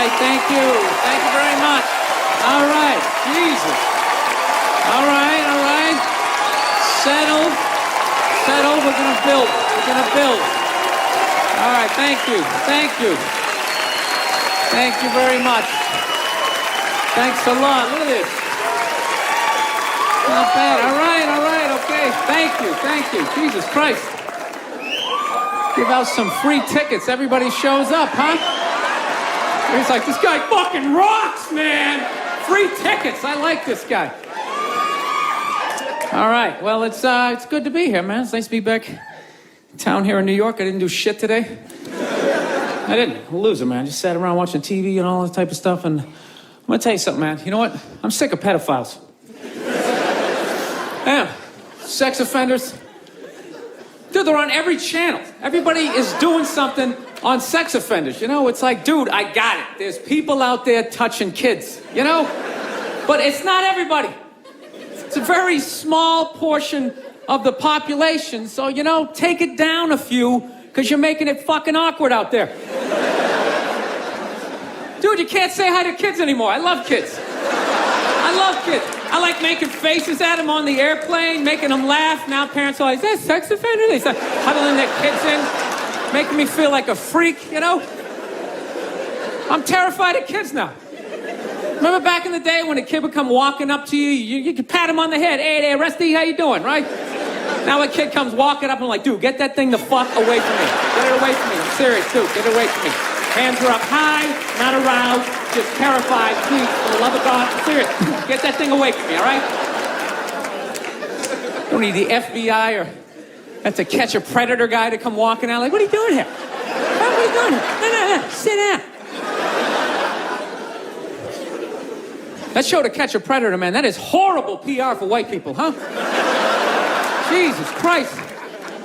right, thank you. Thank you very much. All right, Jesus. All right. Settled. We're gonna build. All right, thank you. Thank you very much. Thanks a lot. Look at this. Not bad. All right, okay. Thank you. Jesus Christ. Give out some free tickets. Everybody shows up, huh? He's like, this guy fucking rocks, man. Free tickets. I like this guy. All right. Well, it's good to be here, man. It's nice to be back in town here in New York. I didn't do shit today. I didn't. I'm a loser, man. Just sat around watching TV and all that type of stuff. And I'm going to tell you something, man. You know what? I'm sick of pedophiles. Yeah. Sex offenders. Dude, they're on every channel. Everybody is doing something on sex offenders. You know, it's like, dude, I got it. There's people out there touching kids, you know? But it's not everybody. It's a very small portion of the population. So, you know, take it down a few, because you're making it fucking awkward out there. Dude, you can't say hi to kids anymore. I love kids. I like making faces at them on the airplane, making them laugh. Now parents are like, is that a sex offender? They start huddling their kids in, making me feel like a freak, you know? I'm terrified of kids now. Remember back in the day when a kid would come walking up to you, you could pat him on the head. Hey there, Rusty, how you doing, right? Now a kid comes walking up and I'm like, dude, get that thing the fuck away from me. Get it away from me. I'm serious, dude. Get it away from me. Hands are up high, not aroused, just terrified. Please, for the love of God, I'm serious. Get that thing away from me, all right? Don't need the FBI or have to catch a predator guy to come walking out. Like, what are you doing here? What are you doing here? No. Sit down. That show, To Catch a Predator, man, that is horrible PR for white people, huh? Jesus Christ.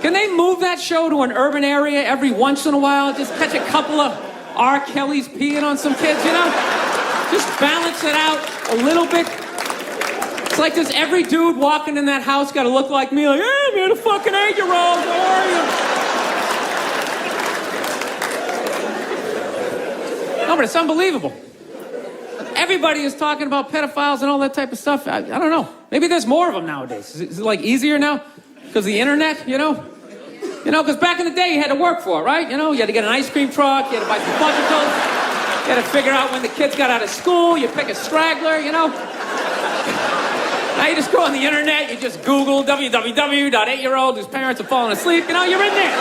Can they move that show to an urban area every once in a while? Just catch a couple of R. Kelly's peeing on some kids, you know? Just balance it out a little bit. It's like, does every dude walking in that house got to look like me? Like, hey, man, a fucking 8-year-old, how are you? No, but it's unbelievable. Everybody is talking about pedophiles and all that type of stuff. I don't know. Maybe there's more of them nowadays. Is it like easier now? Because the internet, you know? You know, because back in the day, you had to work for it, right? You know, you had to get an ice cream truck, you had to buy some fudgicles, you had to figure out when the kids got out of school, you pick a straggler, you know? Now you just go on the internet, you just Google www.8-year-old whose parents have fallen asleep, you know, you're in there.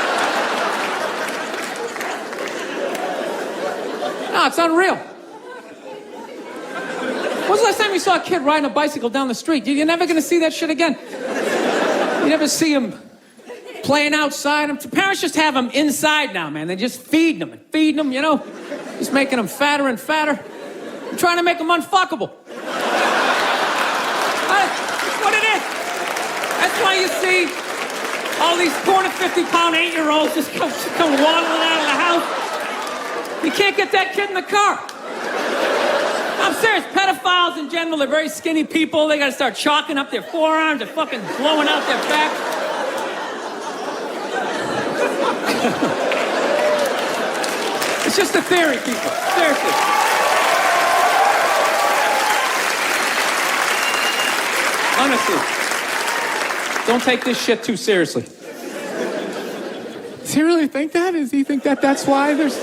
No, it's unreal. When was the last time you saw a kid riding a bicycle down the street? You're never going to see that shit again. You never see them playing outside. Parents just have them inside now, man. They just feed them, you know? Just making them fatter and fatter. I'm trying to make them unfuckable. That's what it is. That's why you see all these 450-pound 8-year-olds just come waddling out of the house. You can't get that kid in the car. I'm serious. Pedophiles in general are very skinny people. They got to start chalking up their forearms. They're fucking blowing out their back. It's just a theory, people. Seriously. Honestly. Don't take this shit too seriously. Does he really think that? Does he think that that's why there's...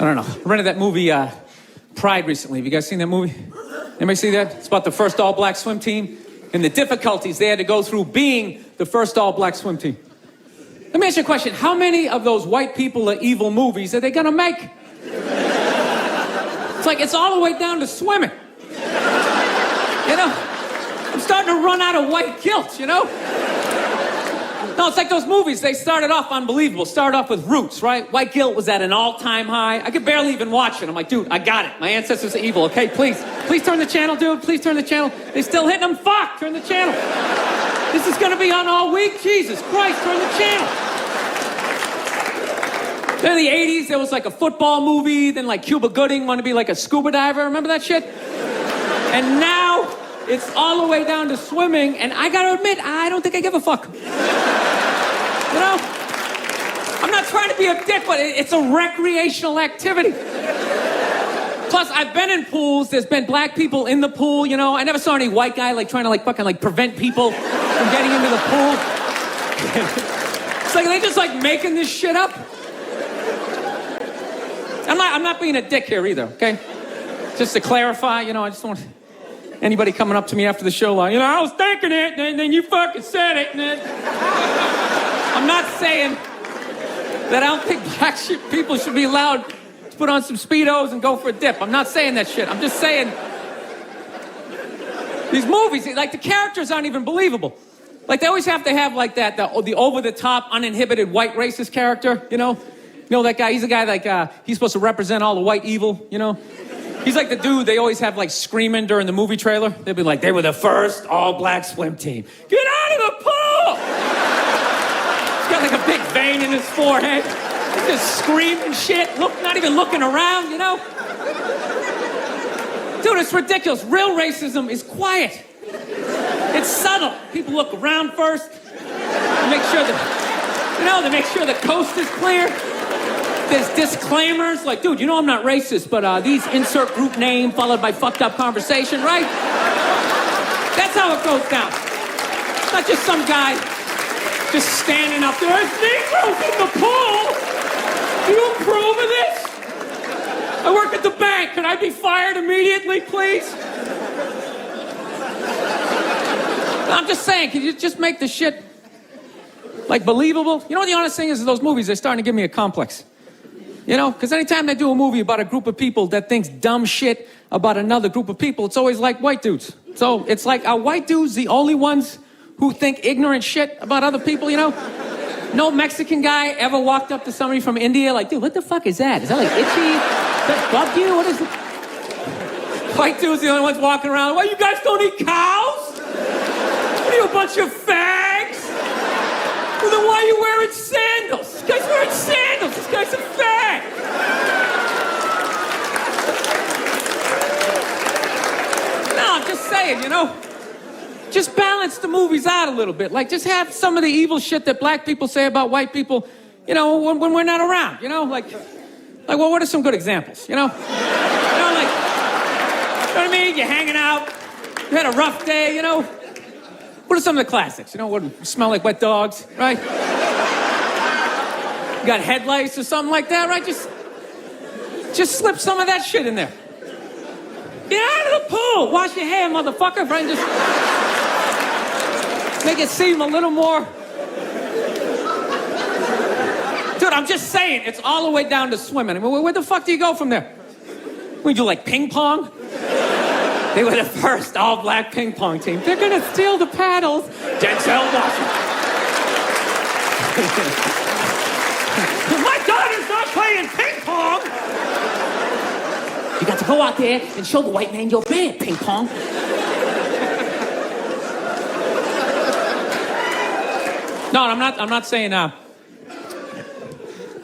I don't know. I rented that movie, Pride, recently. Have you guys seen that movie? Anybody see that? It's about the first all-black swim team and the difficulties they had to go through being the first all-black swim team. Let me ask you a question. How many of those white people are evil movies are they gonna make? It's like, it's all the way down to swimming. You know? I'm starting to run out of white guilt, you know? No, it's like those movies. They started off unbelievable. Started off with Roots, right? White guilt was at an all-time high. I could barely even watch it. I'm like, dude, I got it. My ancestors are evil, okay? Please turn the channel, dude. Please turn the channel. They still hitting them. Fuck, turn the channel. This is going to be on all week? Jesus Christ, turn the channel. Then in the 80s, there was like a football movie. Then like Cuba Gooding wanted to be like a scuba diver. Remember that shit? And now it's all the way down to swimming. And I got to admit, I don't think I give a fuck. You know? I'm not trying to be a dick, but it's a recreational activity. Plus, I've been in pools. There's been black people in the pool, you know. I never saw any white guy like trying to like fucking like prevent people from getting into the pool. It's like they just like making this shit up. I'm not being a dick here either, okay? Just to clarify, you know, I just don't want anybody coming up to me after the show like, you know, I was thinking it, and then you fucking said it. And then... I'm not saying that I don't think black people should be allowed to put on some Speedos and go for a dip. I'm not saying that shit. I'm just saying these movies, like the characters aren't even believable. Like they always have to have like that, the over-the-top, uninhibited white racist character, you know? You know that guy, he's a guy like, he's supposed to represent all the white evil, you know? He's like the dude they always have like screaming during the movie trailer. They'd be like, they were the first all-black swim team. Get out of the pool! He's got like a big vein in his forehead. He's just screaming shit, not even looking around, you know? Dude, it's ridiculous. Real racism is quiet. It's subtle. People look around first. They make sure they make sure the coast is clear. There's disclaimers like, dude, you know I'm not racist, but these insert group name followed by fucked up conversation, right? That's how it goes down. It's not just some guy just standing up there. There's Negroes in the pool. Do you approve of this? I work at the bank. Can I be fired immediately, please? I'm just saying, can you just make the shit like believable? You know what the honest thing is those movies, they're starting to give me a complex. You know, because anytime they do a movie about a group of people that thinks dumb shit about another group of people, it's always like white dudes. So it's like, are white dudes the only ones who think ignorant shit about other people, you know? No Mexican guy ever walked up to somebody from India like, dude, what the fuck is that? Is that like itchy? That bugged you? What is it? White dudes the only ones walking around, well, you guys don't eat cows? What are you, a bunch of fags? Well, then why are you wearing sandals? This guy's wearing sandals. This guy's a fag. No, I'm just saying, you know, just balance the movies out a little bit. Like, just have some of the evil shit that black people say about white people, you know, when we're not around, you know? Like, well, what are some good examples, you know? You know, like, you know what I mean? You're hanging out. You had a rough day, you know? What are some of the classics? You know, what smell like wet dogs, right? You got headlights or something like that, right? Just slip some of that shit in there. Get out of the pool. Wash your hair, motherfucker, right? Just make it seem a little more. Dude, I'm just saying, it's all the way down to swimming. I mean, where the fuck do you go from there? We do like ping pong? They were the first all-black ping pong team. They're gonna steal the paddles. Denzel Washington. My daughter's not playing ping pong. You got to go out there and show the white man you're bad at ping pong. No, I'm not saying, I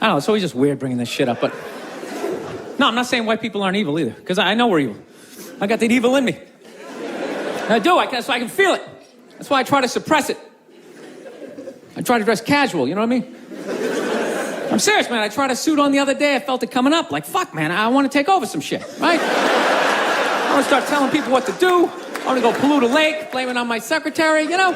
don't know, it's always just weird bringing this shit up, but... No, I'm not saying white people aren't evil either, because I know we're evil. I got that evil in me. I do, so I can feel it. That's why I try to suppress it. I try to dress casual, you know what I mean? I'm serious, man. I tried a suit on the other day. I felt it coming up. Like, fuck, man, I want to take over some shit, right? I want to start telling people what to do. I want to go pollute a lake, blame it on my secretary, you know?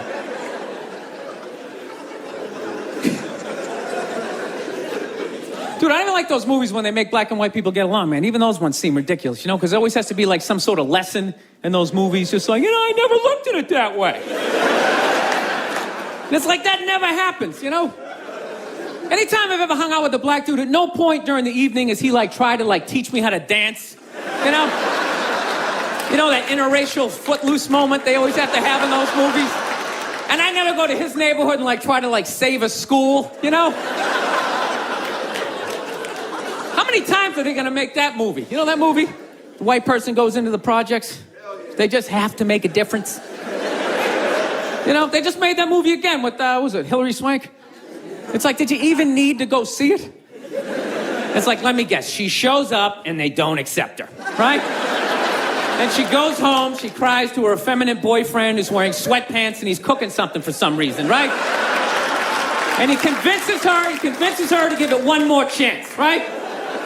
Dude, I don't even like those movies when they make black and white people get along, man. Even those ones seem ridiculous, you know? Because there always has to be, like, some sort of lesson in those movies. Just like, you know, I never looked at it that way. And it's like, that never happens, you know? Anytime I've ever hung out with a black dude, at no point during the evening is he, like, try to, like, teach me how to dance, you know? You know, that interracial footloose moment they always have to have in those movies? And I never go to his neighborhood and, like, try to, like, save a school, you know? How many times are they gonna make that movie? You know that movie? The white person goes into the projects. They just have to make a difference. You know, they just made that movie again with, what was it, Hilary Swank? It's like, did you even need to go see it? It's like, let me guess, she shows up and they don't accept her, right? And she goes home, she cries to her effeminate boyfriend who's wearing sweatpants and he's cooking something for some reason, right? And he convinces her to give it one more chance, right?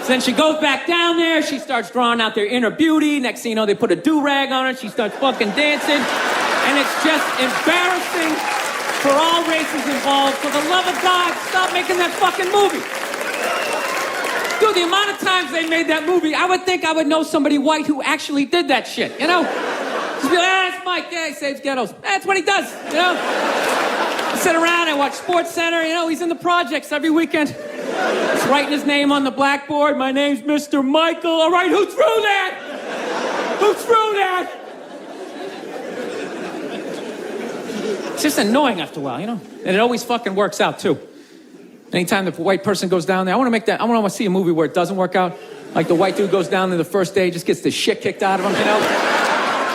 So then she goes back down there, she starts drawing out their inner beauty. Next thing you know, they put a do-rag on her, she starts fucking dancing. And it's just embarrassing for all races involved. For the love of God, stop making that fucking movie. Dude, the amount of times they made that movie, I would think I would know somebody white who actually did that shit, you know? Just be like, that's Mike, yeah, he saves ghettos. That's what he does, you know? I sit around, I watch Sports Center, you know, he's in the projects every weekend. He's writing his name on the blackboard. My name's Mr. Michael. All right, who threw that? Who threw that? It's just annoying after a while, you know? And it always fucking works out, too. Anytime the white person goes down there, I want to see a movie where it doesn't work out. Like the white dude goes down there the first day, just gets the shit kicked out of him, you know?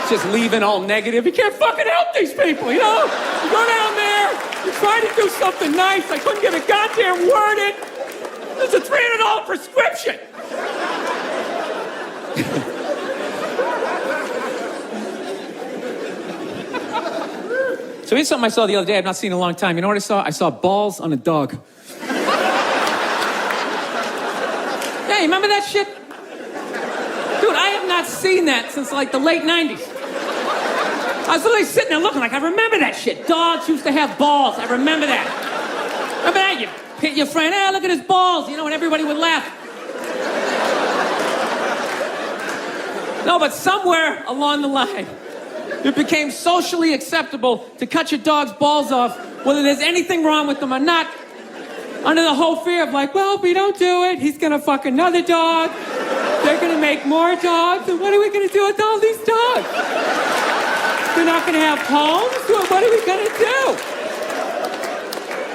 Just leaving all negative. You can't fucking help these people, you know? You go down there, you try to do something nice. I couldn't get a goddamn word in. There's a $300 prescription. So here's something I saw the other day I've not seen in a long time. You know what I saw? I saw balls on a dog. Yeah, you remember that shit? Dude, I have not seen that since like the late 90s. I was literally sitting there looking like, I remember that shit. Dogs used to have balls. I remember that. Remember that? You hit your friend, hey, look at his balls, you know, and everybody would laugh. No, but somewhere along the line, it became socially acceptable to cut your dog's balls off, whether there's anything wrong with them or not, under the whole fear of like, well, if we don't do it, he's gonna fuck another dog. They're gonna make more dogs, and what are we gonna do with all these dogs? They're not gonna have homes? What are we gonna do?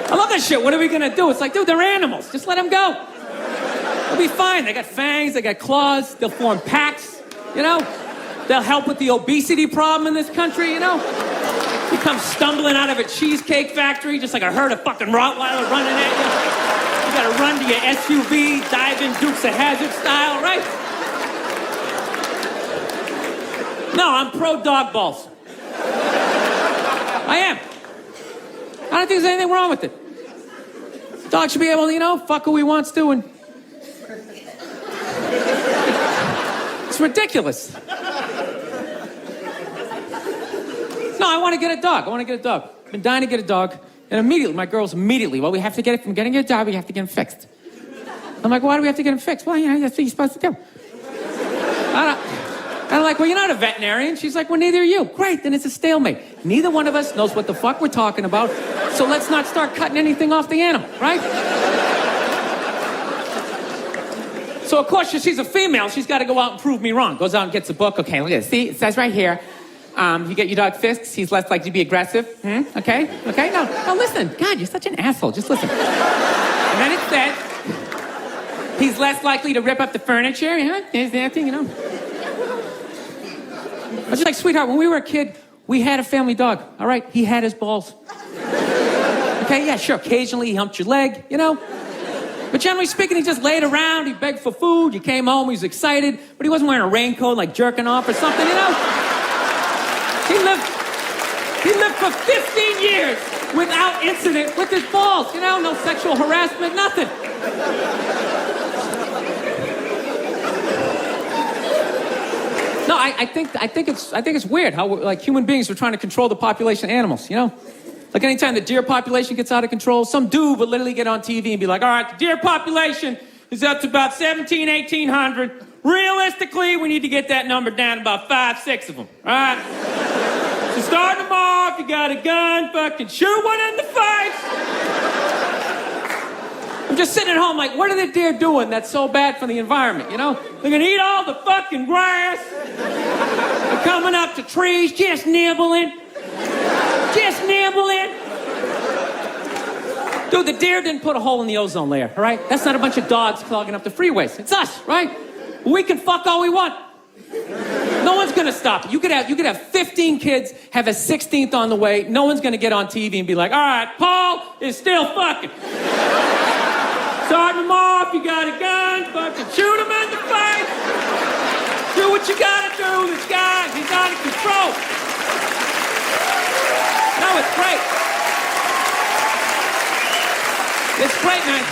I love that shit. What are we gonna do? It's like, dude, they're animals. Just let them go. They'll be fine. They got fangs, they got claws, they'll form packs, you know? They'll help with the obesity problem in this country, you know? You come stumbling out of a cheesecake factory, just like a herd of fucking Rottweiler running at you. You gotta run to your SUV, dive in Dukes of Hazzard style, right? No, I'm pro dog balls. I am. I don't think there's anything wrong with it. Dog should be able to, you know, fuck who he wants to, and it's ridiculous. No, I want to get a dog. I've been dying to get a dog. And immediately, my girls well, we have to get it from getting a dog, we have to get him fixed. I'm like, why do we have to get him fixed? Well, you know, that's what you're supposed to do. I'm like, well, you're not a veterinarian. She's like, well, neither are you. Great, then it's a stalemate. Neither one of us knows what the fuck we're talking about, so let's not start cutting anything off the animal, right? So, of course, she's a female. She's got to go out and prove me wrong. Goes out and gets a book. Okay, look at this. See, it says right here, you get your dog fixed, he's less likely to be aggressive. Okay? No, listen. God, you're such an asshole. Just listen. And then it says, he's less likely to rip up the furniture. There's that thing, you know. I was just like, sweetheart, when we were a kid, we had a family dog, all right? He had his balls. Okay, yeah, sure. Occasionally he humped your leg, you know? But generally speaking, he just laid around, he begged for food, you came home, he was excited, but he wasn't wearing a raincoat, like jerking off or something, you know? He lived for 15 years without incident with his balls, you know? No sexual harassment, nothing. No, I think it's weird how like human beings are trying to control the population of animals, you know? Like anytime the deer population gets out of control, some dude would literally get on TV and be like, all right, the deer population is up to about 1,800. Realistically, we need to get that number down to about 5, 6 of them, all right? So starting them off, you got a gun, fucking shoot one in the face. I'm just sitting at home like, what are the deer doing that's so bad for the environment, you know? They're gonna eat all the fucking grass. They're coming up to trees, just nibbling. Dude, the deer didn't put a hole in the ozone layer, all right? That's not a bunch of dogs clogging up the freeways. It's us, right? We can fuck all we want. No one's gonna stop it. You could have 15 kids, have a 16th on the way. No one's gonna get on TV and be like, all right, Paul is still fucking. Starting them off, you got a gun, fucking shoot him in the face. Do what you gotta do, this guy, he's out of control. No, it's great. It's great, man.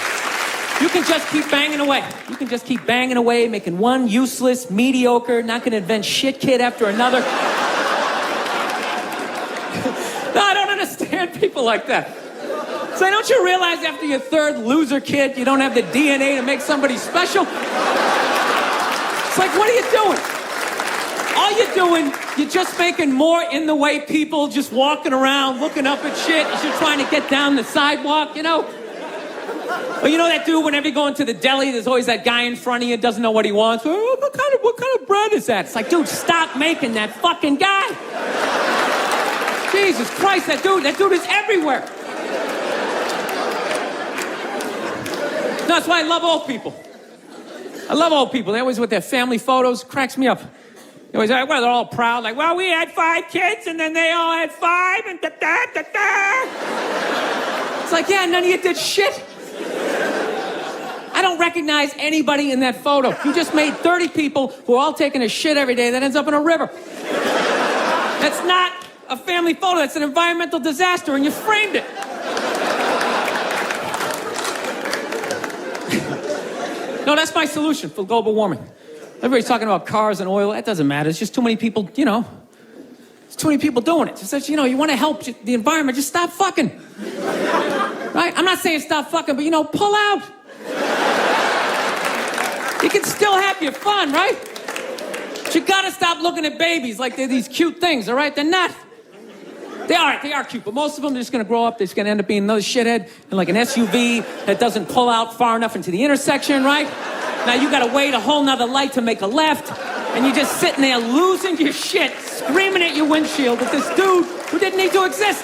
You can just keep banging away. You can just keep banging away, making one useless, mediocre, not gonna invent shit kid after another. No, I don't understand people like that. So don't you realize after your third loser kid, you don't have the DNA to make somebody special? It's like, what are you doing? All you're doing, you're just making more in the way people just walking around, looking up at shit as you're trying to get down the sidewalk, you know? Or you know that dude, whenever you go into the deli, there's always that guy in front of you, doesn't know what he wants. Oh, what kind of bread is that? It's like, dude, stop making that fucking guy. Jesus Christ, that dude is everywhere. No, that's why I love old people. I love old people. They always with their family photos, cracks me up. They always, well, they're all proud, like, well, we had 5 kids, and then they all had 5, and da-da-da-da. It's like, yeah, none of you did shit. I don't recognize anybody in that photo. You just made 30 people who are all taking a shit every day that ends up in a river. That's not a family photo. That's an environmental disaster, and you framed it. No, that's my solution for global warming. Everybody's talking about cars and oil. That doesn't matter. It's just too many people, you know. There's too many people doing it. Just that, you know, you want to help the environment, just stop fucking. Right? I'm not saying stop fucking, but, you know, pull out. You can still have your fun, right? But you gotta stop looking at babies like they're these cute things, all right? They're not. They are cute, but most of them are just gonna grow up, they're just gonna end up being another shithead in like an SUV that doesn't pull out far enough into the intersection, right? Now you gotta wait a whole nother light to make a left, and you're just sitting there losing your shit, screaming at your windshield at this dude who didn't need to exist.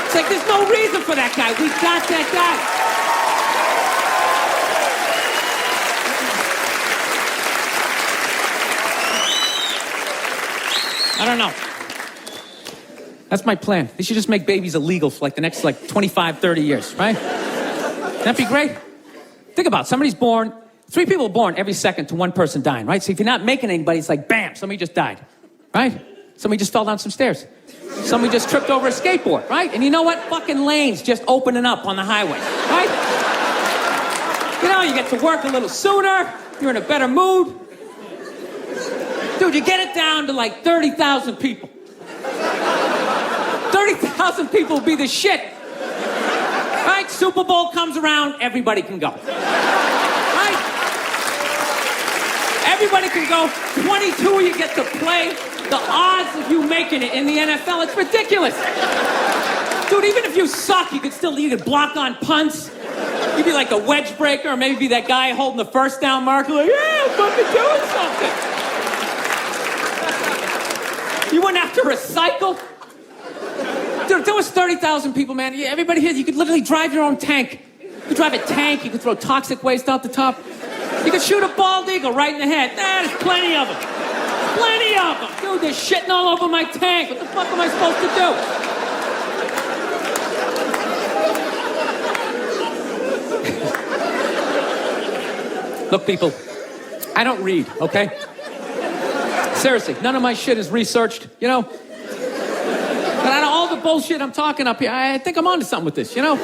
It's like, there's no reason for that guy. We got that guy. I don't know. That's my plan. They should just make babies illegal for like the next 25, 30 years, right? That'd be great. Think about it. Somebody's born, 3 people are born every second to 1 person dying, right? So if you're not making anybody, it's like, bam, somebody just died, right? Somebody just fell down some stairs. Somebody just tripped over a skateboard, right? And you know what? Fucking lanes just opening up on the highway, right? You know, you get to work a little sooner. You're in a better mood. Dude, you get it down to like 30,000 people. 30,000 people will be the shit. Right? Super Bowl comes around, everybody can go. Right? Everybody can go. 22 you get to play. The odds of you making it in the NFL, it's ridiculous. Dude, even if you suck, you could block on punts. You'd be like a wedge breaker, or maybe be that guy holding the first down marker, like, yeah, I'm fucking doing something. You wouldn't have to recycle. Dude, if there was 30,000 people, man, everybody here, you could literally drive your own tank. You could drive a tank, you could throw toxic waste out the top. You could shoot a bald eagle right in the head. There's plenty of them. Plenty of them. Dude, they're shitting all over my tank. What the fuck am I supposed to do? Look, people, I don't read, okay? Seriously, none of my shit is researched, you know? But out of all the bullshit I'm talking up here, I think I'm onto something with this, you know?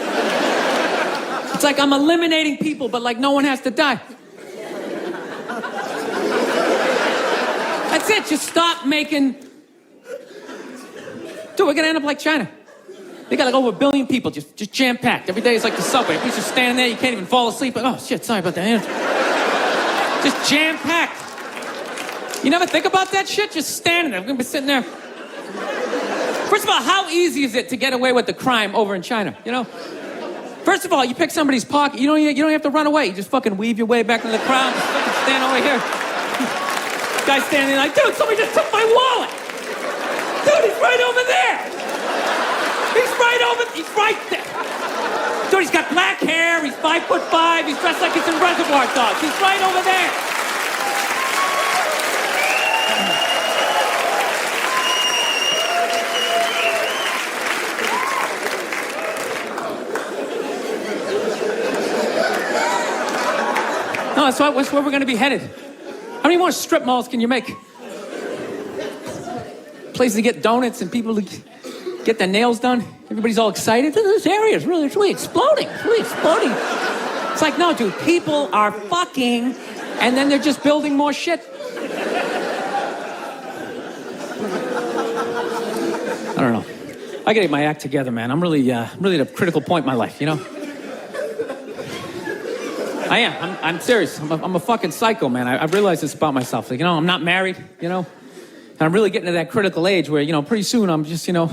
It's like I'm eliminating people, but like no one has to die. That's it, just stop making... Dude, we're gonna end up like China. They got like over 1 billion people, just jam-packed. Every day is like the subway. You're just standing there, you can't even fall asleep. Oh, shit, sorry about that. Just jam-packed. You never think about that shit? Just standing there. We're gonna be sitting there. First of all, how easy is it to get away with the crime over in China, you know? First of all, you pick somebody's pocket, you don't have to run away. You just fucking weave your way back into the crowd, just fucking stand over here. Guy's standing there like, dude, somebody just took my wallet. Dude, he's right over there. He's right there. Dude, he's got black hair, he's 5'5", he's dressed like he's in Reservoir Dogs. He's right over there. No, that's where we're going to be headed. How many more strip malls can you make? Places to get donuts and people to... get their nails done. Everybody's all excited. This area is really, it's really exploding. It's really exploding. It's like, no, dude, people are fucking, and then they're just building more shit. I don't know. I gotta get my act together, man. I'm really at a critical point in my life, you know? I am. I'm serious. I'm a fucking psycho, man. I've realized this about myself. Like, you know, I'm not married, you know? And I'm really getting to that critical age where, you know, pretty soon I'm just, you know,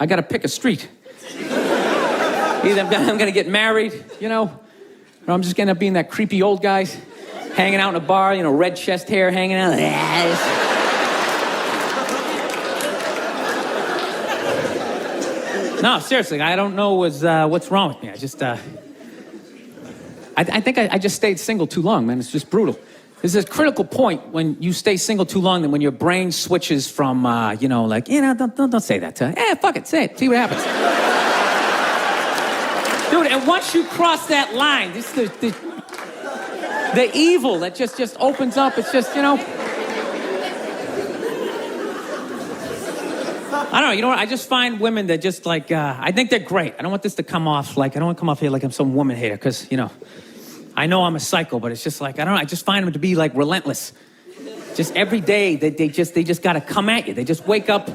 I gotta pick a street. Either I'm gonna get married, you know, or I'm just gonna be being that creepy old guy hanging out in a bar, you know, red chest hair hanging out. No, seriously, I don't know what's wrong with me. I just, I think I just stayed single too long, man. It's just brutal. There's this critical point when you stay single too long, then when your brain switches from, you know, like, you know, don't say that to her. Eh, fuck it, say it. See what happens. Dude, and once you cross that line, this the evil that just opens up. It's just, you know. I don't know, you know what? I just find women that just like, I think they're great. I don't want this to come off like, I don't want to come off here like I'm some woman hater, because, you know, I know I'm a psycho, but it's just like, I don't know, I just find them to be like relentless. Just every day, they just got to come at you. They just wake up,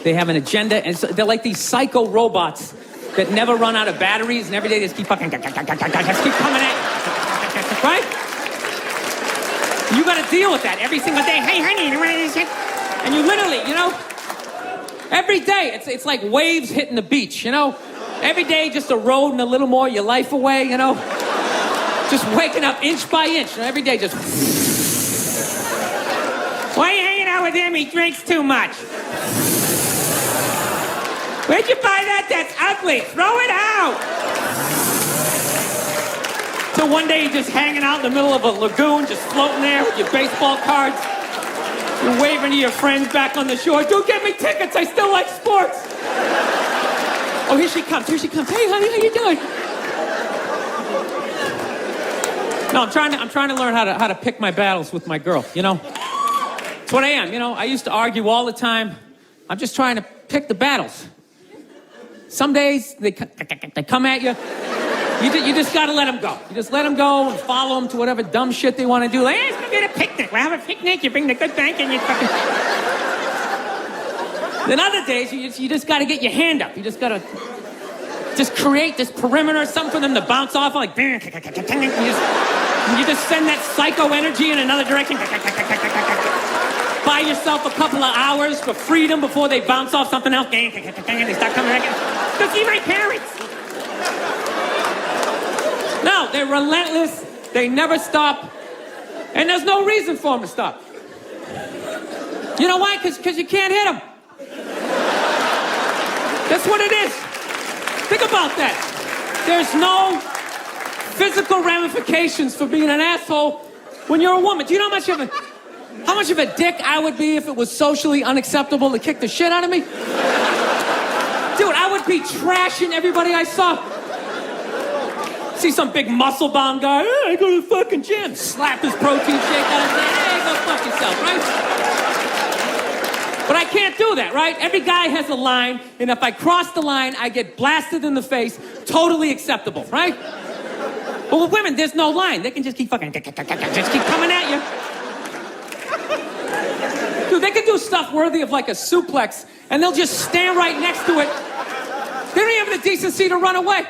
they have an agenda, and they're like these psycho robots that never run out of batteries, and every day they just keep fucking, just keep coming at you. Right? You got to deal with that every single day. Hey, honey, you want this shit? And you literally, you know, every day, it's like waves hitting the beach, you know? Every day, just eroding a little more your life away, you know? Just waking up inch by inch, you know? Every day, just... Why are you hanging out with him? He drinks too much. Where'd you buy that? That's ugly. Throw it out. So one day, you're just hanging out in the middle of a lagoon, just floating there with your baseball cards. You're waving to your friends back on the shore. Dude, get me tickets. I still like sports. Oh, here she comes. Here she comes. Hey, honey, how you doing? No, I'm trying to learn how to pick my battles with my girl, you know? That's what I am, you know? I used to argue all the time. I'm just trying to pick the battles. Some days, they come at you. You just gotta let them go. You just let them go and follow them to whatever dumb shit they want to do. Like, hey, let's go get a picnic. We'll have a picnic. You bring the good bank and you fucking... Then other days, you just gotta get your hand up. You just gotta just create this perimeter, something for them to bounce off, like... You just send that psycho energy in another direction. Buy yourself a couple of hours for freedom before they bounce off something else. They start coming back. Go see my parents. No, they're relentless. They never stop. And there's no reason for them to stop. You know why? Because you can't hit them. That's what it is. Think about that. There's no physical ramifications for being an asshole when you're a woman. Do you know how much of a dick I would be if it was socially unacceptable to kick the shit out of me? Dude, I would be trashing everybody I saw. See some big muscle-bound guy, hey, I go to the fucking gym. Slap his protein shake out and say, hey, go fuck yourself, right? But I can't do that, right? Every guy has a line, and if I cross the line, I get blasted in the face. Totally acceptable, right? But with women, there's no line. They can just keep fucking, just keep coming at you. Dude, they can do stuff worthy of like a suplex, and they'll just stand right next to it. They don't even have the decency to run away.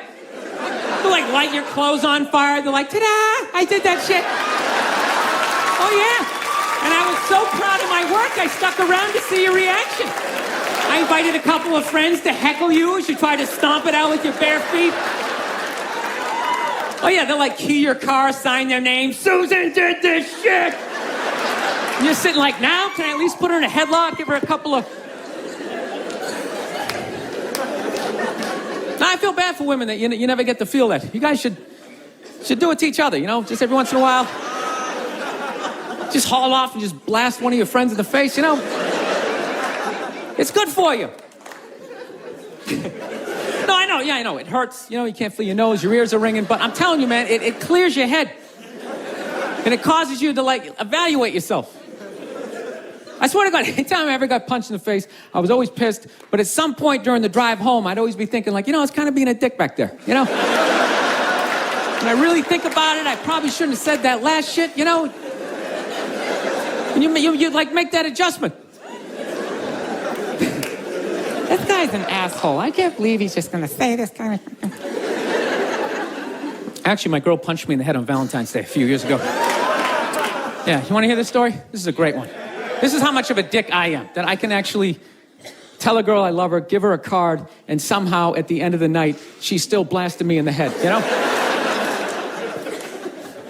They'll like light your clothes on fire. They're like, ta-da, I did that shit. Oh yeah. And I was so proud of my work, I stuck around to see your reaction. I invited a couple of friends to heckle you as you try to stomp it out with your bare feet. Oh yeah, they'll like key your car, sign their name. Susan did this shit. And you're sitting like, now, can I at least put her in a headlock, give her a couple of... Now, I feel bad for women that you never get to feel that. You guys should do it to each other, you know? Just every once in a while. Just haul off and just blast one of your friends in the face, you know? It's good for you. No, I know, yeah, I know. It hurts, you know, you can't feel your nose, your ears are ringing, but I'm telling you, man, it clears your head. And it causes you to, like, evaluate yourself. I swear to God, anytime I ever got punched in the face, I was always pissed. But at some point during the drive home, I'd always be thinking like, it's kind of being a dick back there, When I really think about it, I probably shouldn't have said that last shit, And you like make that adjustment. This guy's an asshole. I can't believe he's just gonna say this kind of. Actually, my girl punched me in the head on Valentine's Day a few years ago. Yeah, you want to hear this story? This is a great one. This is how much of a dick I am, that I can actually tell a girl I love her, give her a card, and somehow at the end of the night, she still blasted me in the head,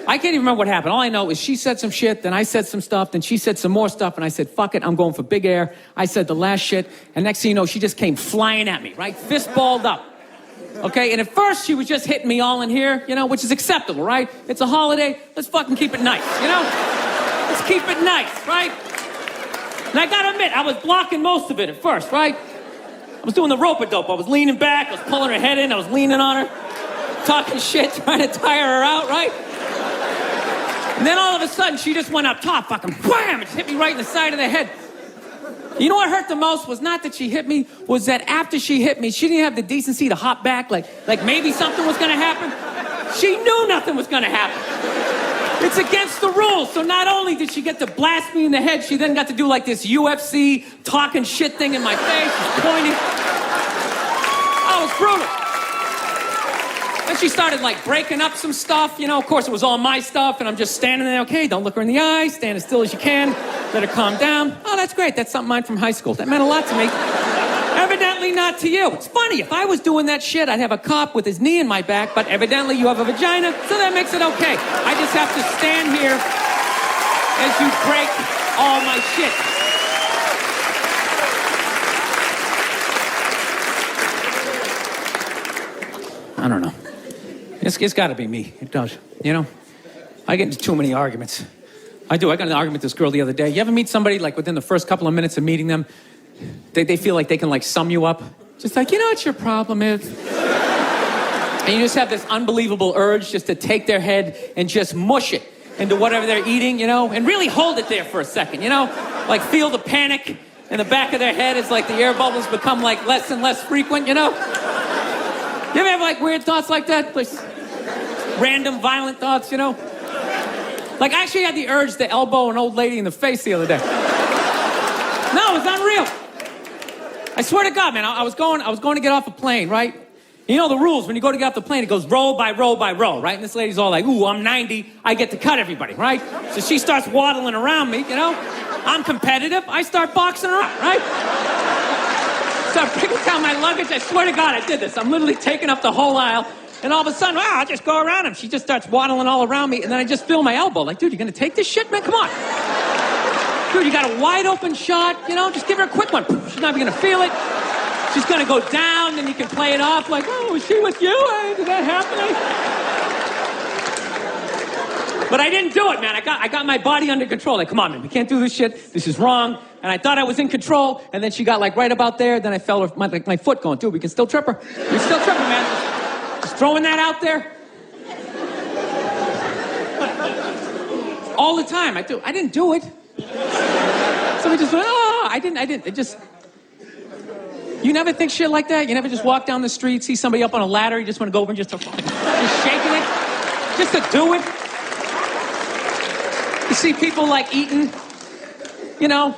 I can't even remember what happened. All I know is she said some shit, then I said some stuff, then she said some more stuff, and I said, fuck it, I'm going for big air. I said the last shit, and next thing you know, she just came flying at me, right? Fist balled up. Okay, and at first she was just hitting me all in here, which is acceptable, right? It's a holiday, let's fucking keep it nice, Let's keep it nice, right? And I gotta admit, I was blocking most of it at first, right? I was doing the rope-a-dope. I was leaning back, I was pulling her head in, I was leaning on her, talking shit, trying to tire her out, right? And then all of a sudden, she just went up top, fucking wham! It just hit me right in the side of the head. You know what hurt the most was not that she hit me, was that after she hit me, she didn't have the decency to hop back, like maybe something was gonna happen. She knew nothing was gonna happen. It's against the rules. So not only did she get to blast me in the head, she then got to do like this UFC talking shit thing in my face, pointing. Oh, it was brutal. Then she started like breaking up some stuff, Of course, it was all my stuff, and I'm just standing there. Okay, don't look her in the eye. Stand as still as you can. Let her calm down. Oh, that's great. That's something mine from high school. That meant a lot to me. Evidently not to you. It's funny. If I was doing that shit, I'd have a cop with his knee in my back, but evidently you have a vagina, so that makes it okay. I just have to stand here as you break all my shit. I don't know. It's got to be me. It does. I get into too many arguments. I do. I got in an argument with this girl the other day. You ever meet somebody, like, within the first couple of minutes of meeting them, they feel like they can, like, sum you up? Just like, what your problem is? And you just have this unbelievable urge just to take their head and just mush it into whatever they're eating, and really hold it there for a second, Like, feel the panic in the back of their head as, like, the air bubbles become, like, less and less frequent, You ever have, like, weird thoughts like that? Like, random, violent thoughts, Like, I actually had the urge to elbow an old lady in the face the other day. No, it's unreal. I swear to God, man, I was going to get off a plane, right? You know the rules. When you go to get off the plane, it goes row by row by row, right? And this lady's all like, ooh, I'm 90. I get to cut everybody, right? So she starts waddling around me, I'm competitive. I start boxing her up, right? So I'm picking down my luggage. I swear to God, I did this. I'm literally taking up the whole aisle. And all of a sudden, I just go around him. She just starts waddling all around me. And then I just feel my elbow. Like, dude, you going to take this shit, man? Come on. Dude, you got a wide open shot. Just give her a quick one. She's not even going to feel it. She's going to go down. Then you can play it off like, oh, is she with you? Did that happen? But I didn't do it, man. I got my body under control. Like, come on, man. We can't do this shit. This is wrong. And I thought I was in control. And then she got, like, right about there. Then I felt my foot going, dude, we can still trip her. You're still tripping, man. Just throwing that out there. All the time. I didn't do it. Somebody just went, oh, I didn't. It just... You never think shit like that? You never just walk down the street, see somebody up on a ladder, you just want to go over and just shaking it? Just to do it? You see people like eating,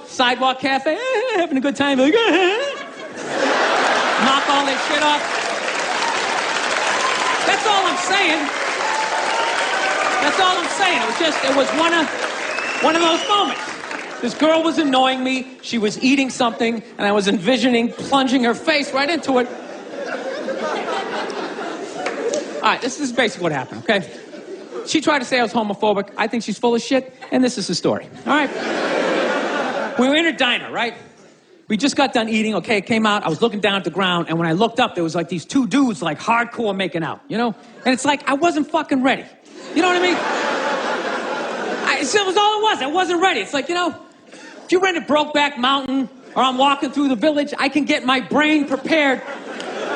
sidewalk cafe, having a good time, like, knock all that shit off. That's all I'm saying. That's all I'm saying. It was one of those moments. This girl was annoying me. She was eating something, and I was envisioning plunging her face right into it. All right, this is basically what happened, okay? She tried to say I was homophobic. I think she's full of shit, and this is the story, all right? We were in a diner, right? We just got done eating, okay? It came out. I was looking down at the ground, and when I looked up, there was like these two dudes, like hardcore making out, And it's like, I wasn't fucking ready. You know what I mean? It was all it was. I wasn't ready. It's like, if you rent a Brokeback Mountain or I'm walking through the village, I can get my brain prepared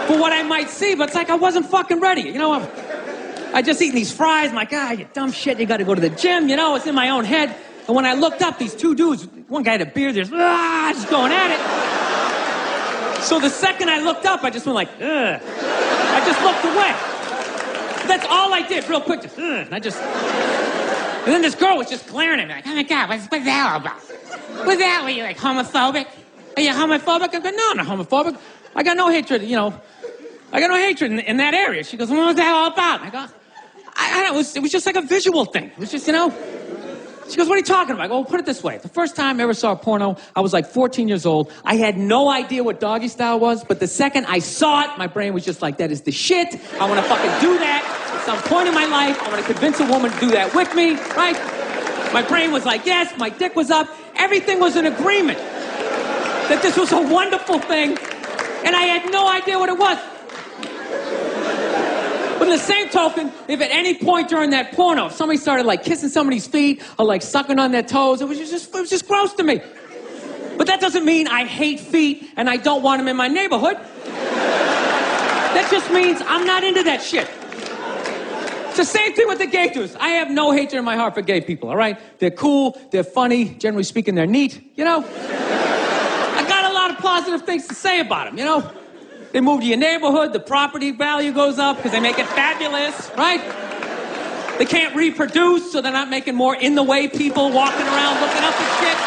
for what I might see, but it's like I wasn't fucking ready. I just eating these fries. I'm like, you dumb shit, you got to go to the gym. It's in my own head. And when I looked up, these two dudes, one guy had a beard, just going at it. So the second I looked up, I just went like, ugh. I just looked away. That's all I did, real quick. Just, and And then this girl was just glaring at me like, oh my God, what's that all about? What's that? Were you like homophobic? Are you homophobic? I go, no, I'm not homophobic. I got no hatred, I got no hatred in that area. She goes, well, what's that all about? And I go, it was just like a visual thing. It was just, She goes, what are you talking about? I go, well, put it this way. The first time I ever saw a porno, I was like 14 years old. I had no idea what doggy style was, but the second I saw it, my brain was just like, that is the shit. I want to fucking do that at some point in my life. I want to convince a woman to do that with me, right? My brain was like, yes. My dick was up. Everything was in agreement that this was a wonderful thing, and I had no idea what it was. But in the same token, if at any point during that porno, if somebody started like kissing somebody's feet or like sucking on their toes, it was just gross to me. But that doesn't mean I hate feet and I don't want them in my neighborhood. That just means I'm not into that shit. It's the same thing with the gay dudes. I have no hatred in my heart for gay people, all right? They're cool, they're funny, generally speaking, they're neat, I got a lot of positive things to say about them, They move to your neighborhood, the property value goes up because they make it fabulous, right? They can't reproduce, so they're not making more in-the-way people walking around looking up at shit.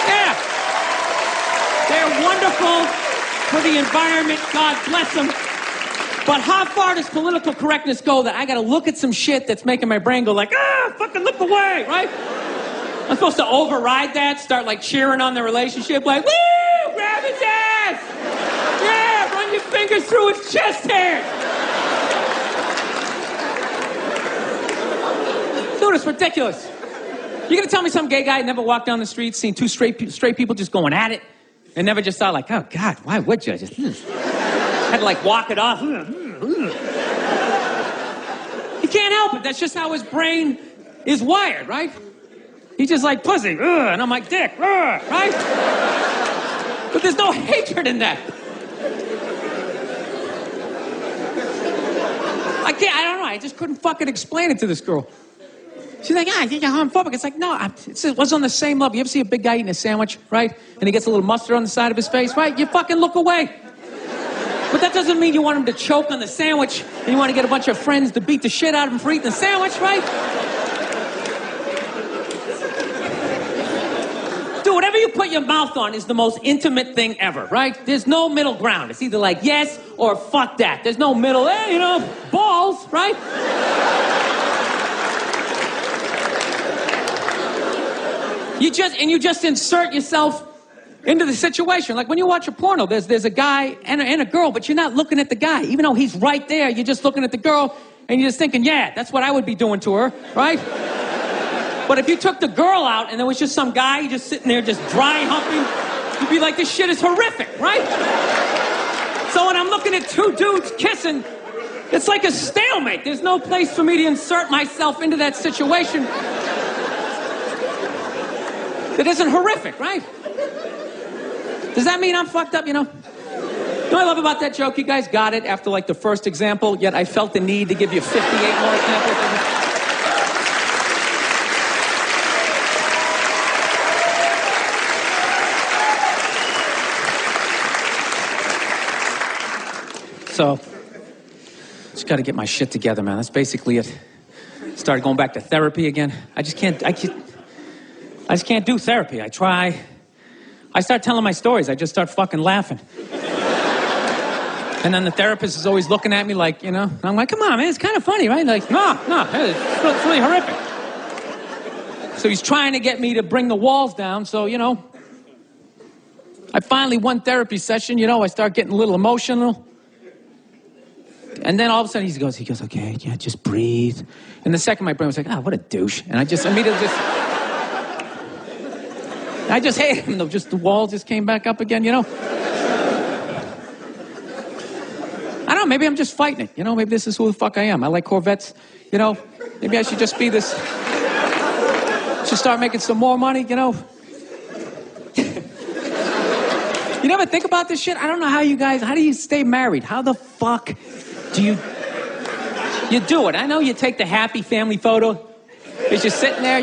Yeah. They're wonderful for the environment, God bless them. But how far does political correctness go that I gotta look at some shit that's making my brain go like, fucking look away, right? I'm supposed to override that, start like cheering on the relationship, like, woo, grab his ass! Yeah, run your fingers through his chest hairs. Dude, it's ridiculous. You gonna tell me some gay guy never walked down the street, seen two straight people just going at it, and never just thought like, oh God, why would you? Just had to like walk it off. He can't help it. That's just how his brain is wired, right? He's just like pussy, and I'm like dick, right? But there's no hatred in that. I don't know. I just couldn't fucking explain it to this girl. She's like, I think you're homophobic. It's like, no, it was on the same level. You ever see a big guy eating a sandwich, right? And he gets a little mustard on the side of his face, right? You fucking look away. But that doesn't mean you want him to choke on the sandwich and you want to get a bunch of friends to beat the shit out of him for eating the sandwich, right? Dude, whatever you put your mouth on is the most intimate thing ever, right? There's no middle ground. It's either like yes or fuck that. There's no middle, balls, right? You just insert yourself into the situation. Like when you watch a porno, there's a guy and a girl, but you're not looking at the guy. Even though he's right there, you're just looking at the girl and you're just thinking, yeah, that's what I would be doing to her, right? But if you took the girl out and there was just some guy just sitting there just dry humping, you'd be like, this shit is horrific, right? So when I'm looking at two dudes kissing, it's like a stalemate. There's no place for me to insert myself into that situation that isn't horrific, right? Does that mean I'm fucked up, You know what I love about that joke? You guys got it after like the first example, yet I felt the need to give you 58 more examples. So, just got to get my shit together, man. That's basically it. Started going back to therapy again. I just can't do therapy. I try. I start telling my stories. I just start fucking laughing. And then the therapist is always looking at me like, I'm like, come on, man, it's kind of funny, right? Like, no, it's really horrific. So he's trying to get me to bring the walls down. So, I finally, one therapy session, I start getting a little emotional. And then all of a sudden he goes, okay, yeah, just breathe. And the second my brain was like, what a douche. And I just immediately I just hate him, though. Just the wall just came back up again, I don't know, maybe I'm just fighting it, maybe this is who the fuck I am. I like Corvettes, maybe I should just be this, should start making some more money, You never think about this shit? I don't know how do you stay married? How the fuck do you do it? I know you take the happy family photo. You're just sitting there,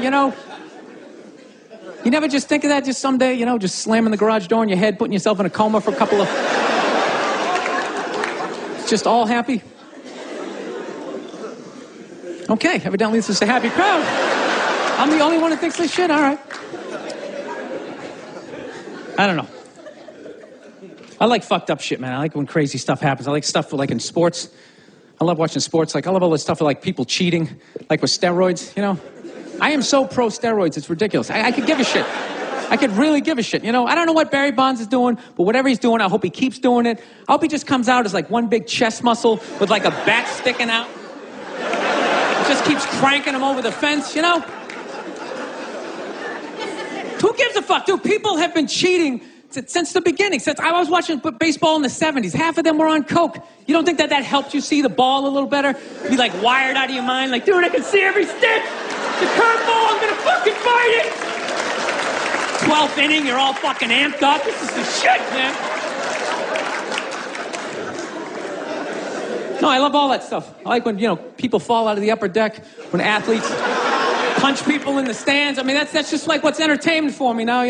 You never just think of that just someday, just slamming the garage door in your head, putting yourself in a coma for a couple of... Just all happy? Okay, evidently this is a happy crowd. I'm the only one who thinks this shit? All right. I don't know. I like fucked up shit, man. I like when crazy stuff happens. I like stuff like in sports. I love watching sports. Like, I love all this stuff like people cheating, like with steroids, I am so pro steroids, it's ridiculous. I could give a shit. I could really give a shit. I don't know what Barry Bonds is doing, but whatever he's doing, I hope he keeps doing it. I hope he just comes out as like one big chest muscle with like a bat sticking out. It just keeps cranking him over the fence, Who gives a fuck, dude? People have been cheating since the beginning. Since I was watching baseball in the 70s, half of them were on coke. You don't think that helped you see the ball a little better? Be like wired out of your mind, like, dude, I can see every stick. The curveball, I'm gonna fucking fight it. 12th inning, you're all fucking amped up. This is the shit, man. No, I love all that stuff. I like when, people fall out of the upper deck, when athletes punch people in the stands. I mean, that's just like what's entertainment for me now,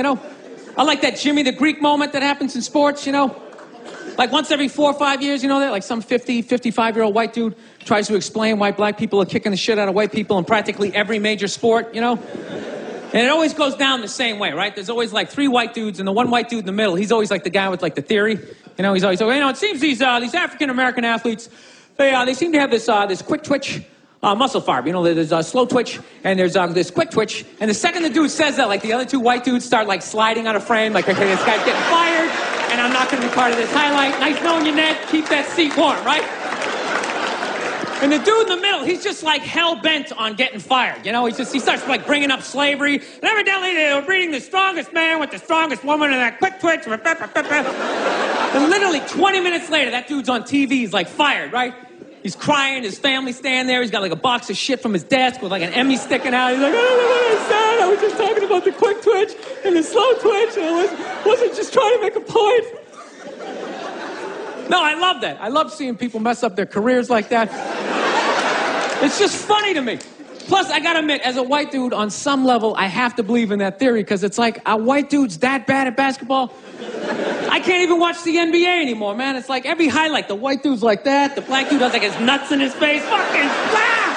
I like that Jimmy the Greek moment that happens in sports, Like once every 4 or 5 years, that like some 50, 55-year-old white dude tries to explain why black people are kicking the shit out of white people in practically every major sport, And it always goes down the same way, right? There's always like 3 white dudes, and the one white dude in the middle, he's always like the guy with like the theory. He's always like, it seems these African-American athletes, they seem to have this quick twitch muscle fiber. There's a slow twitch, and there's this quick twitch. And the second the dude says that, like the other 2 white dudes start like sliding out of frame, like, okay, this guy's getting fired, and I'm not going to be part of this highlight. Nice knowing you, Ned. Keep that seat warm, right? And the dude in the middle, he's just like hell-bent on getting fired. He starts like bringing up slavery. And evidently they were breeding the strongest man with the strongest woman and that quick twitch. And literally 20 minutes later, that dude's on TV. He's like fired, right? He's crying. His family's standing there. He's got like a box of shit from his desk with like an Emmy sticking out. He's like, I don't know what I said. I was just talking about the quick twitch and the slow twitch. And I wasn't just trying to make a point. No, I love that. I love seeing people mess up their careers like that. It's just funny to me. Plus, I gotta admit, as a white dude, on some level, I have to believe in that theory, because it's like, are white dudes that bad at basketball? I can't even watch the NBA anymore, man. It's like every highlight, the white dude's like that, the black dude has like his nuts in his face. Fucking blah!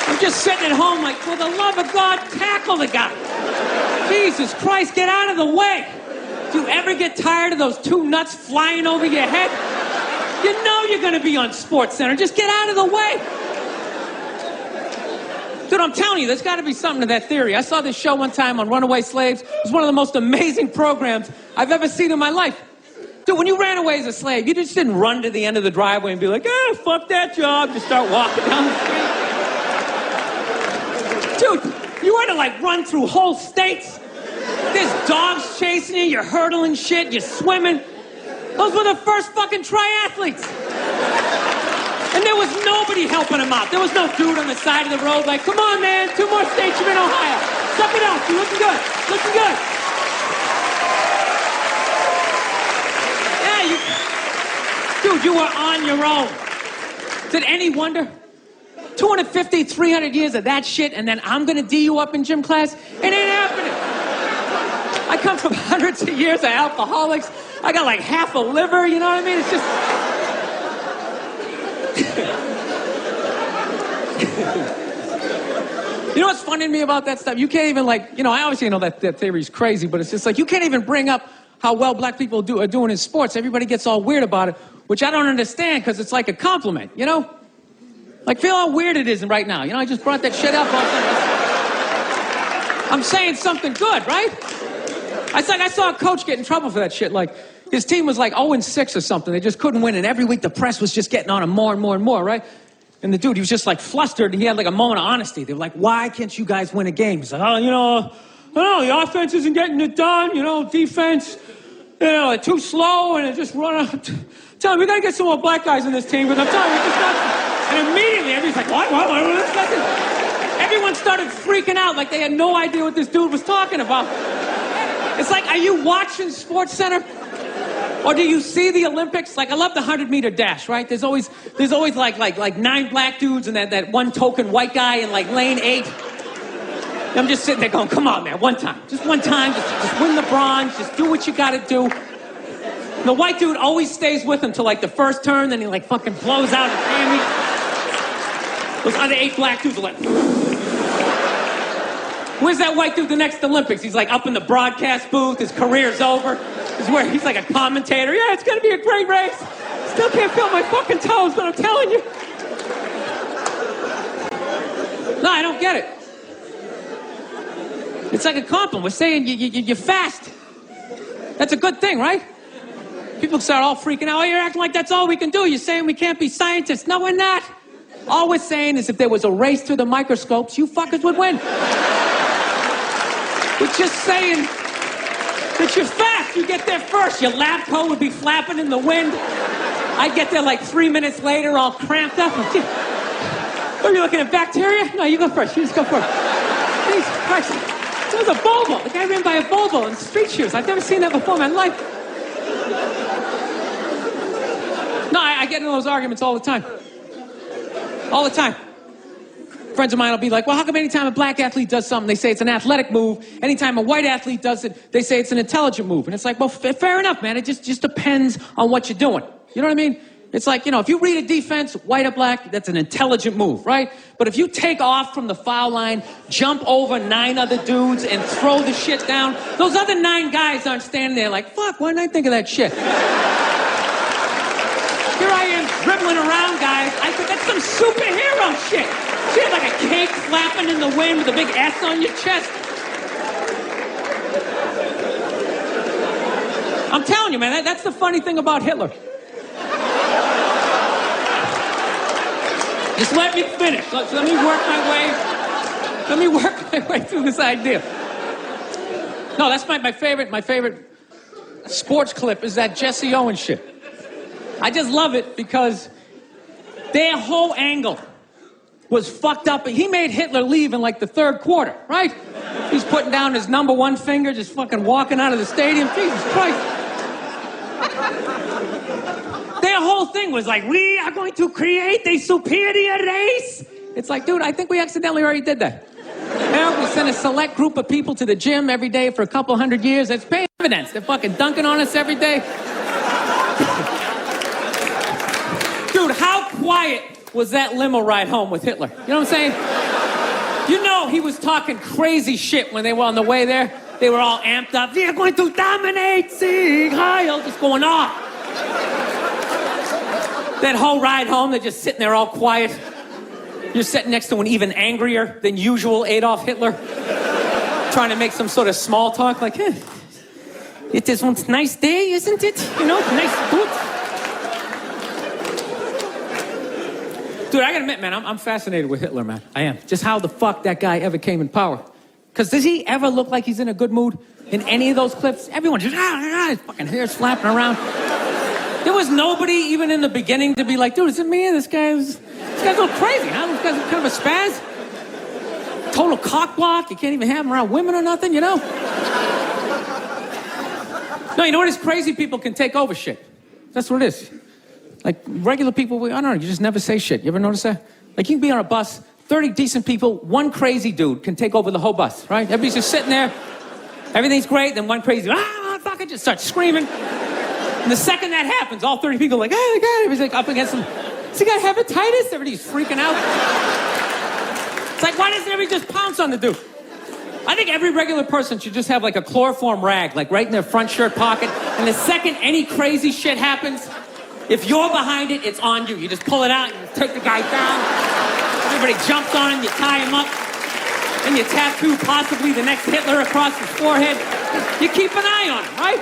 I'm just sitting at home like, for the love of God, tackle the guy. Jesus Christ, get out of the way. Do you ever get tired of those 2 nuts flying over your head? You know you're going to be on SportsCenter. Just get out of the way. Dude, I'm telling you, there's got to be something to that theory. I saw this show one time on runaway slaves. It was one of the most amazing programs I've ever seen in my life. Dude, when you ran away as a slave, you just didn't run to the end of the driveway and be like, fuck that job. Just start walking down the street. Dude, you had to like run through whole states. There's dogs chasing you, you're hurdling shit, you're swimming. Those were the first fucking triathletes. And there was nobody helping them out. There was no dude on the side of the road like, come on, man, 2 more states, you're in Ohio. Suck it up, you're looking good, looking good. Yeah, dude, you were on your own. Is it any wonder? 250, 300 years of that shit, and then I'm gonna D you up in gym class? It ain't happening. I come from hundreds of years of alcoholics. I got like half a liver, you know what I mean? It's just... You know what's funny to me about that stuff? You can't even like, I obviously know that theory's crazy, but it's just like, you can't even bring up how well black people are doing in sports. Everybody gets all weird about it, which I don't understand, because it's like a compliment, Like, feel how weird it is right now. I just brought that shit up. I'm saying something good, right? I saw a coach get in trouble for that shit. Like, his team was like 0-6 or something. They just couldn't win. And every week the press was just getting on him more and more and more, right? And the dude, he was just like flustered. And he had like a moment of honesty. They were like, why can't you guys win a game? He's like, I don't know, the offense isn't getting it done. Defense, they're too slow. And it just run out. Tell him, we got to get some more black guys on this team. But I'm telling you, it's just not. And immediately, everybody's like, what? Everyone started freaking out like they had no idea what this dude was talking about. It's like, are you watching SportsCenter? Or do you see the Olympics? Like, I love the 100-meter dash, right? There's always like 9 black dudes and that one token white guy in like lane 8. I'm just sitting there going, come on, man, one time. Just one time, just win the bronze, just do what you gotta do. The white dude always stays with him till like the first turn, then he like fucking blows out his hammy. Those other 8 black dudes are like, where's that white dude the next Olympics? He's like up in the broadcast booth, his career's over. He's like a commentator. Yeah, it's gonna be a great race. Still can't feel my fucking toes, but I'm telling you. No, I don't get it. It's like a compliment. We're saying you're fast. That's a good thing, right? People start all freaking out. Oh, you're acting like that's all we can do. You're saying we can't be scientists. No, we're not. All we're saying is if there was a race through the microscopes, you fuckers would win. We're just saying that you're fast. You get there first. Your lab coat would be flapping in the wind. I get there like 3 minutes later, all cramped up. Are you looking at bacteria? No, you go first. You just go first. Jesus Christ. It was a Volvo. The guy ran by a Volvo in street shoes. I've never seen that before in my life. No, I get into those arguments all the time. All the time. Friends of mine will be like, well, how come anytime a black athlete does something, they say it's an athletic move? Anytime a white athlete does it, they say it's an intelligent move. And it's like, well, fair enough, man. It just depends on what you're doing. You know what I mean? It's like, if you read a defense, white or black, that's an intelligent move, right? But if you take off from the foul line, jump over 9 other dudes, and throw the shit down, those other 9 guys aren't standing there like, fuck, why didn't I think of that shit? Here I am dribbling around, guys. I said, that's some superhero shit. You have like a cake flapping in the wind with a big S on your chest. I'm telling you, man, that's the funny thing about Hitler. Just let me finish. Let me work my way through this idea. No, that's my favorite sports clip is that Jesse Owens shit. I just love it because their whole angle was fucked up. He made Hitler leave in like the 3rd quarter, right? He's putting down his number 1 finger, just fucking walking out of the stadium. Jesus Christ. Their whole thing was like, we are going to create a superior race. It's like, dude, I think we accidentally already did that. We sent a select group of people to the gym every day for a couple hundred years. It's paying dividends. They're fucking dunking on us every day. Dude, how quiet was that limo ride home with Hitler? You know what I'm saying? He was talking crazy shit when they were on the way there. They were all amped up. We are going to dominate, Sieg Heil, just going off. That whole ride home, they're just sitting there all quiet. You're sitting next to an even angrier than usual Adolf Hitler, trying to make some sort of small talk, like, it is one nice day, isn't it? Nice, good. Dude, I gotta admit, man, I'm fascinated with Hitler, man. I am. Just how the fuck that guy ever came in power. Because does he ever look like he's in a good mood in any of those clips? Everyone just, his fucking hair's flapping around. There was nobody even in the beginning to be like, dude, is it me? This guy's a little crazy, huh? This guy's kind of a spaz. Total cockblock. You can't even have him around women or nothing, No, you know what? Is crazy people can take over shit. That's what it is. Like, regular people, I don't know, you just never say shit. You ever notice that? Like, you can be on a bus, 30 decent people, one crazy dude can take over the whole bus, right? Everybody's just sitting there, everything's great, then one crazy, fucking just starts screaming. And the second that happens, all 30 people are like, oh, God, everybody's like up against him. Does he got hepatitis? Everybody's freaking out. It's like, why doesn't everybody just pounce on the dude? I think every regular person should just have like a chloroform rag, like right in their front shirt pocket. And the second any crazy shit happens, if you're behind it, it's on you. You just pull it out, and you take the guy down. Everybody jumps on him, you tie him up. And you tattoo possibly the next Hitler across his forehead. You keep an eye on him, right?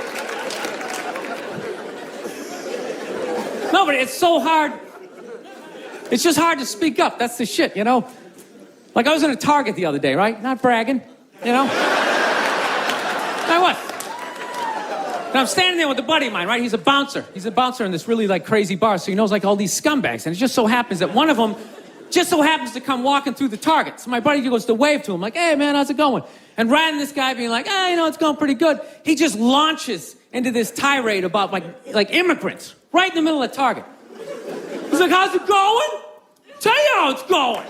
No, but it's so hard. It's just hard to speak up. That's the shit, Like I was in a Target the other day, right? Not bragging, I was. And I'm standing there with a buddy of mine, right? He's a bouncer. He's a bouncer in this really like crazy bar, so he knows like all these scumbags. And it just so happens that one of them just so happens to come walking through the Target. So my buddy goes to wave to him, like, hey man, how's it going? And rather than this guy being like, it's going pretty good, he just launches into this tirade about like immigrants right in the middle of Target. He's like, how's it going? Tell you how it's going.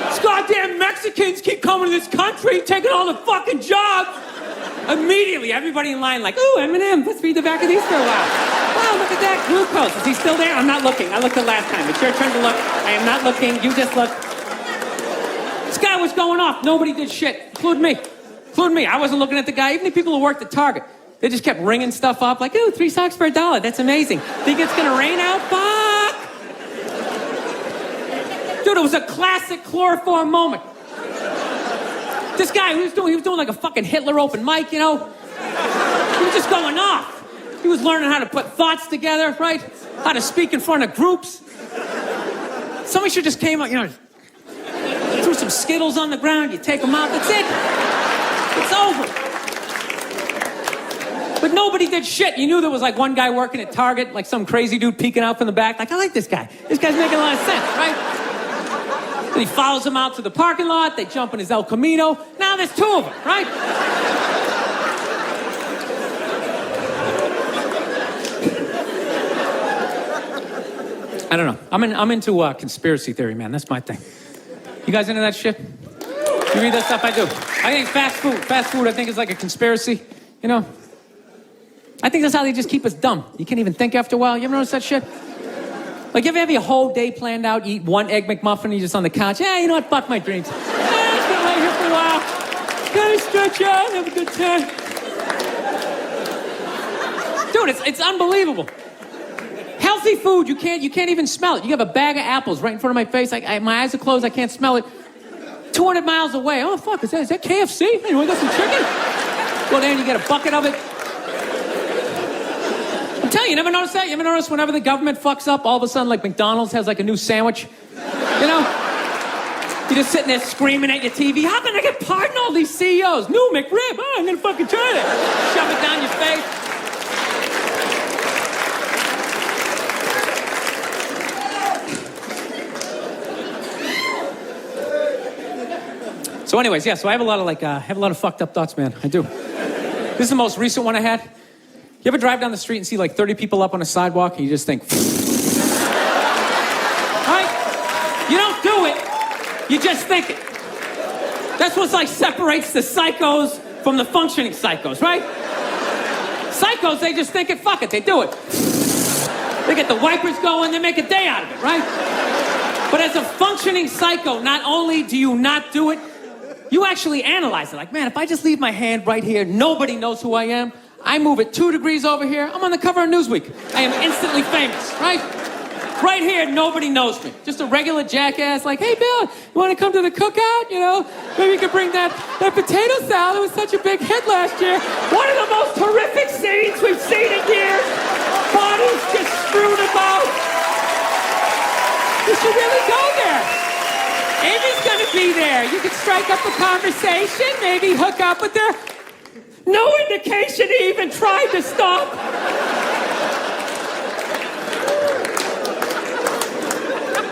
These goddamn Mexicans keep coming to this country, taking all the fucking jobs. Immediately, everybody in line like, ooh, M&M, let's read the back of these for a while. Wow, look at that, glucose. Is he still there? I'm not looking. I looked the last time. It's your turn to look. I am not looking. You just look. This guy was going off. Nobody did shit, including me. Including me. I wasn't looking at the guy. Even the people who worked at Target. They just kept ringing stuff up like, ooh, 3 socks for $1. That's amazing. Think it's gonna rain out? Fuck! Dude, it was a classic chloroform moment. This guy, he was doing like a fucking Hitler open mic, you know? He was just going off. He was learning how to put thoughts together, right? How to speak in front of groups. Somebody should just came out, you know, threw some Skittles on the ground, you take them out, that's it. It's over. But nobody did shit. You knew there was like one guy working at Target, like some crazy dude peeking out from the back. Like, I like this guy. This guy's making a lot of sense, right? And he follows him out to the parking lot. They jump in his El Camino. Now there's 2 of them, right? I don't know. I'm into conspiracy theory, man. That's my thing. You guys into that shit? You read that stuff? I do. I think fast food, I think is like a conspiracy, you know? I think that's how they just keep us dumb. You can't even think after a while. You ever notice that shit? Like, you ever have your whole day planned out, you eat 1 Egg McMuffin, and you're just on the couch? Yeah, you know what? Fuck my dreams. I'm just gonna lay here for a while. Gotta stretch out, have a good time. Dude, it's unbelievable. Healthy food, you can't even smell it. You have a bag of apples right in front of my face. My eyes are closed, I can't smell it. 200 miles away. Oh, fuck, is that KFC? Hey, you want to get some chicken? Well, then you get a bucket of it. I'm telling you, never notice that? You ever notice whenever the government fucks up, all of a sudden, like, McDonald's has, like, a new sandwich? You know? You're just sitting there screaming at your TV. How can I get pardoned all these CEOs? New McRib. Oh, I'm gonna fucking try that. Shove it down your face. So anyways, yeah, so I have a lot of fucked up thoughts, man. I do. This is the most recent one I had. You ever drive down the street and see like 30 people up on a sidewalk and you just think, right? You don't do it, you just think it. That's what like separates the psychos from the functioning psychos, right? Psychos, they just think it, fuck it, they do it. They get the wipers going, they make a day out of it, right? But as a functioning psycho, not only do you not do it, you actually analyze it. Like, man, if I just leave my hand right here, nobody knows who I am. I move it 2 degrees over here, I'm on the cover of Newsweek. I am instantly famous, right? Right here, nobody knows me. Just a regular jackass like, hey, Bill, you want to come to the cookout? You know, maybe you could bring that potato salad. It was such a big hit last year. One of the most horrific scenes we've seen in years. Bodies just strewn about. You should really go there. Amy's gonna be there. You could strike up a conversation, maybe hook up with her. No indication he even tried to stop.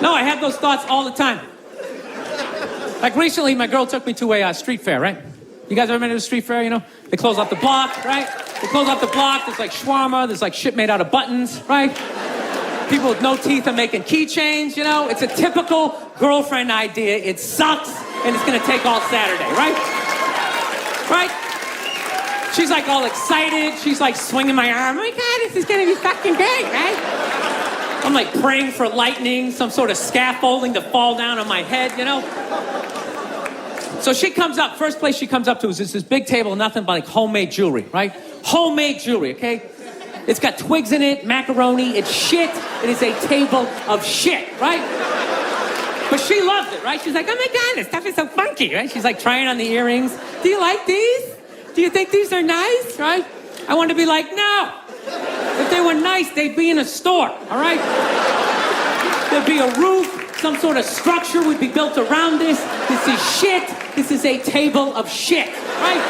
No, I have those thoughts all the time. Like recently, my girl took me to a street fair, right? You guys ever been to a street fair, you know? They close off the block, right? They close off the block, there's like shawarma, there's like shit made out of buttons, right? People with no teeth are making keychains, you know? It's a typical girlfriend idea. It sucks, and it's gonna take all Saturday, right? Right? She's like all excited. She's like swinging my arm. Oh my God, this is gonna be fucking great, right? I'm like praying for lightning, some sort of scaffolding to fall down on my head, you know? So she comes up, first place she comes up to is this big table, nothing but like homemade jewelry, right? Homemade jewelry, okay? It's got twigs in it, macaroni, it's shit. It is a table of shit, right? But she loved it, right? She's like, oh my God, this stuff is so funky, right? She's like trying on the earrings. Do you like these? Do you think these are nice, right? I wanted to be like, no. If they were nice, they'd be in a store, all right? There'd be a roof, some sort of structure would be built around this. This is shit. This is a table of shit, right?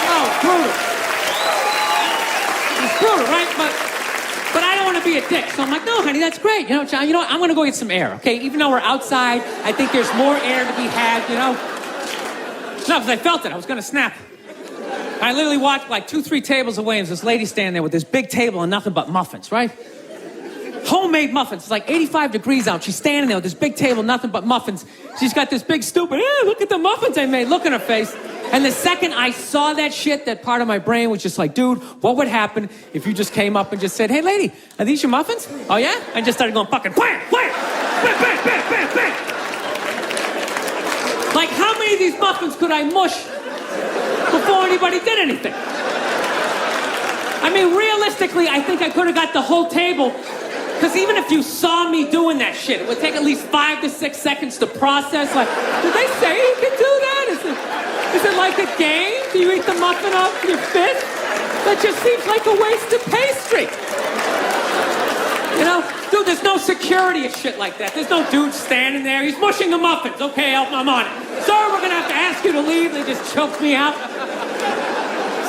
Oh, brutal. It's brutal, right? But I don't want to be a dick. So I'm like, no, honey, that's great. You know, John, you know what? I'm going to go get some air, okay? Even though we're outside, I think there's more air to be had, you know? No, because I felt it. I was going to snap. I literally walked like 2-3 tables away, and there's this lady standing there with this big table and nothing but muffins, right? Homemade muffins. It's like 85 degrees out. She's standing there with this big table, nothing but muffins. She's got this big stupid, look at the muffins I made. Look in her face. And the second I saw that shit, that part of my brain was just like, dude, what would happen if you just came up and just said, hey, lady, are these your muffins? Oh, yeah? And just started going fucking wham, wham, bang, bang, bang, bang, bang. Like, how many of these muffins could I mush before anybody did anything? I mean, realistically, I think I could have got the whole table, because even if you saw me doing that shit, it would take at least 5 to 6 seconds to process. Like, did they say you could do that? Is it like a game? Do you eat the muffin off your fist? That just seems like a waste of pastry. You know? Dude, there's no security and shit like that. There's no dude standing there. He's mushing the muffins. Okay, I'm on it. Sir, we're going to have to ask you to leave. They just choked me out.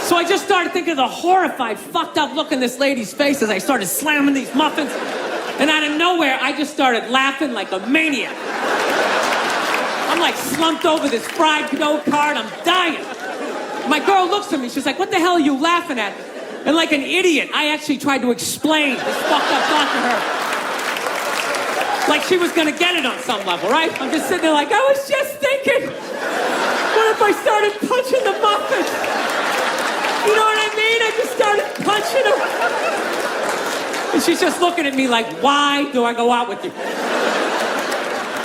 So I just started thinking of the horrified, fucked up look in this lady's face as I started slamming these muffins. And out of nowhere, I just started laughing like a maniac. I'm like slumped over this fried dough cart. I'm dying. My girl looks at me. She's like, what the hell are you laughing at? And like an idiot, I actually tried to explain this fucked up thought to her. Like she was gonna get it on some level, right? I'm just sitting there like, I was just thinking, what if I started punching the muffins? You know what I mean? I just started punching them. And she's just looking at me like, why do I go out with you?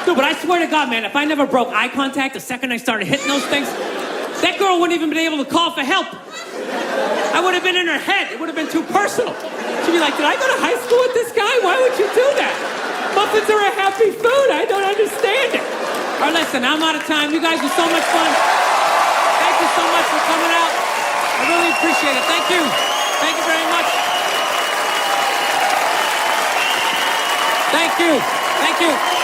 Dude, but I swear to God, man, if I never broke eye contact the second I started hitting those things, that girl wouldn't even been able to call for help. I would have been in her head. It would have been too personal. She'd be like, did I go to high school with this guy? Why would you do that? Muffins are a happy food. I don't understand it. All right, listen, I'm out of time. You guys are so much fun. Thank you so much for coming out. I really appreciate it. Thank you. Thank you very much. Thank you. Thank you.